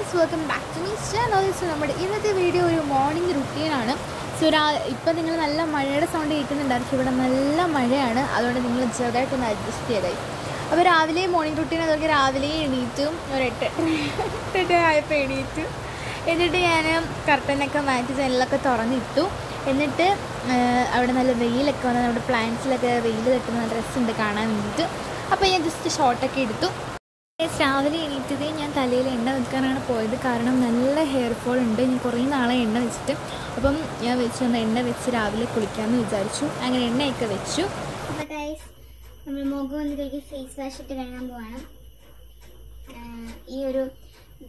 guys, welcome back to my channel. So നമ്മുടെ ഇന്നത്തെ video ഒരു മോർണിംഗ് റുട്ടീനാണ്. സോ ഇപ്പം നിങ്ങൾ നല്ല മഴയുടെ സൗണ്ട് കേൾക്കുന്നുണ്ടായിരിക്കും. ഇവിടെ നല്ല മഴയാണ്, അതുകൊണ്ട് നിങ്ങൾ ചെറുതായിട്ടൊന്ന് അഡ്ജസ്റ്റ് ചെയ്തായി. അപ്പോൾ രാവിലെ മോർണിംഗ് റുട്ടീൻ അതൊക്കെ രാവിലെ എണീറ്റും ഒരു 8 ആയപ്പോൾ എണീറ്റു. എന്നിട്ട് ഞാൻ കർട്ടനൊക്കെ മാറ്റി ജനലൊക്കെ തുറന്നിട്ടു. എന്നിട്ട് അവിടെ നല്ല വെയിലൊക്കെ വന്ന് നമ്മുടെ പ്ലാന്റ്സിലൊക്കെ വെയിൽ തട്ടുന്ന ഡ്രസ്സുണ്ട് കാണാൻ വേണ്ടിയിട്ട്. അപ്പോൾ ഞാൻ ജസ്റ്റ് ഷോർട്ടൊക്കെ എടുത്തു. രാവിലെ എണീറ്റതേ ഞാൻ തലയിൽ എണ്ണ വെക്കാനാണ് പോയത്, കാരണം നല്ല ഹെയർ ഫോൾ ഉണ്ട്. ഞാൻ കുറേ നാളെ എണ്ണ വെച്ചിട്ട്, അപ്പം ഞാൻ വെച്ചൊന്ന് എണ്ണ വെച്ച് രാവിലെ കുളിക്കാമെന്ന് വിചാരിച്ചു. അങ്ങനെ എണ്ണയൊക്കെ വെച്ചു. അപ്പോൾ ഗൈസ്, നമ്മൾ മുഖം ഒന്നിലേക്ക് ഫേസ് വാഷ് ഇട്ട് കഴുകാൻ പോവാണ്. ഈ ഒരു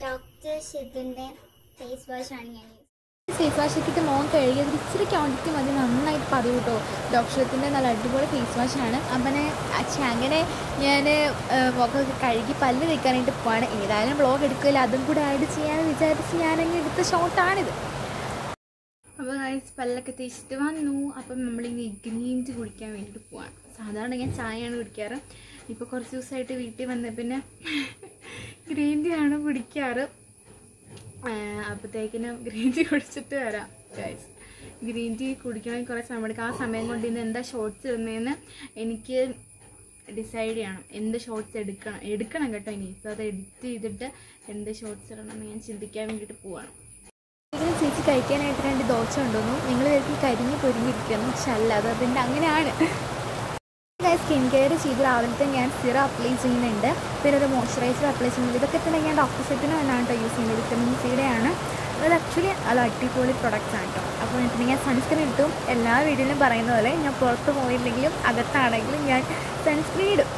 ഡോക്ടർ ഷെത്തിൻ്റെ ഫേസ് വാഷാണ് ഞാൻ ഫേസ് വാഷ് ഇട്ടിട്ട് മുഖം കഴുകിയത് ഇച്ചിരി ക്വാണ്ടിറ്റി മതി, നന്നായിട്ട് പതിവ് കേട്ടോ. ഡോക്ടറത്തിൻ്റെ നല്ല അടിപൊളി ഫേസ് വാഷാണ്. അങ്ങനെ ഞാൻ മുഖമൊക്കെ കഴുകി പല്ല് തേക്കാനായിട്ട് പോവാണ്. ഏതായാലും വ്ളോഗ് എടുക്കില്ല, അതും കൂടെ ആഡ് ചെയ്യാമെന്ന് വിചാരിച്ച് ഞാനങ്ങ് എടുത്ത ഷോട്ടാണിത്. അപ്പോൾ ഗൈസ്, പല്ലൊക്കെ തേച്ചിട്ട് വന്നു. അപ്പം നമ്മളിനി ഗ്രീൻ ടീ കുടിക്കാൻ വേണ്ടിയിട്ട് പോവാണ്. സാധാരണ ഞാൻ ചായയാണ് കുടിക്കാറ്. ഇപ്പോൾ കുറച്ച് ദിവസമായിട്ട് വീട്ടിൽ വന്ന പിന്നെ ഗ്രീൻ ടീ ആണ് കുടിക്കാറ്. അപ്പോഴത്തേക്കിനും ഗ്രീൻ ടീ കുടിച്ചിട്ട് വരാം ഗൈസ്. ഗ്രീൻ ടീ കുടിക്കണമെങ്കിൽ കുറേ സമയം എടുക്കും. ആ സമയം കൊണ്ട് ഇന്ന് എന്താ ഷോർട്ട്സ് ഇടുന്നതെന്ന് എനിക്ക് ഡിസൈഡ് ചെയ്യണം. എന്ത് ഷോർട്ട്സ് എടുക്കണം കേട്ടോ. ഇനി ഇപ്പോൾ അത് എഡിറ്റ് ചെയ്തിട്ട് എന്ത് ഷോർട്ട്സ് ഇടണമെന്ന് ഞാൻ ചിന്തിക്കാൻ വേണ്ടിയിട്ട് പോവാണ്. ഇതിന് ചേച്ചി കഴിക്കാനായിട്ട് 2 ദോശ ഉണ്ടോന്നു. നിങ്ങൾ വീട്ടിൽ കരിഞ്ഞ് പൊരിഞ്ഞിരിക്കുന്നു, പക്ഷെ അല്ല, അത് അതിൻ്റെ അങ്ങനെയാണ്. സ്കിൻ കെയർ ചെയ്ത് രാവിലത്തെ ഞാൻ സിറം അപ്ലൈ ചെയ്യുന്നുണ്ട്, പിന്നെ ഒരു മോയ്സ്ചറൈസർ അപ്ലൈ ചെയ്യുന്നുണ്ട്. ഇതൊക്കെ തന്നെ ഞാൻ ഡോക്ടർ സെറ്റിന് തന്നെയാണ് കേട്ടോ യൂസ് ചെയ്യുന്നത്. വിറ്റമിൻ സിയുടെ ആണ്. അത് ആക്ച്വലി അത് അടിപൊളി പ്രൊഡക്റ്റ്സ് ആണ് കേട്ടോ. അപ്പോൾ എന്നിട്ട് ഞാൻ സൺസ്ക്രീൻ ഇട്ടും എല്ലാ വീഡിയോയിലും പറയുന്ന പോലെ ഞാൻ പുറത്ത് പോയില്ലെങ്കിലും അകത്താണെങ്കിലും ഞാൻ സൺസ്ക്രീൻ ഇടും.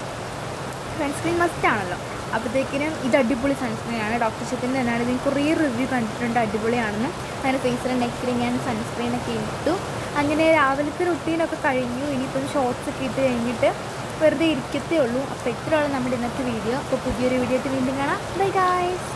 സൺസ്ക്രീൻ മസ്റ്റാണല്ലോ. അപ്പോഴത്തേക്കിനും ഇത് അടിപൊളി സൺസ്ക്രീനാണ്. ഡോക്ടർ സെറ്റിൻ്റെ തന്നെയാണ്. ഇതിന് കുറേ റിവ്യൂ കണ്ടിട്ടുണ്ട് അടിപൊളിയാണെന്ന്. അങ്ങനെ ഫേസിലും നെക്കിലും ഞാൻ സൺസ്ക്രീനൊക്കെ ഇട്ടു. അങ്ങനെ രാവിലത്തെ റുട്ടീനൊക്കെ കഴിഞ്ഞു. ഇനിയിപ്പോൾ ഷോർട്ട്സ് ഒക്കെ ഇട്ട് കഴിഞ്ഞിട്ട് വെറുതെ ഇരിക്കത്തേ ഉള്ളൂ. അപ്പോൾ ഇത്രയുള്ള നമ്മുടെ ഇന്നത്തെ വീഡിയോ. അപ്പോൾ പുതിയൊരു വീഡിയോ ആയിട്ട് വീണ്ടും കാണാം. Bye guys.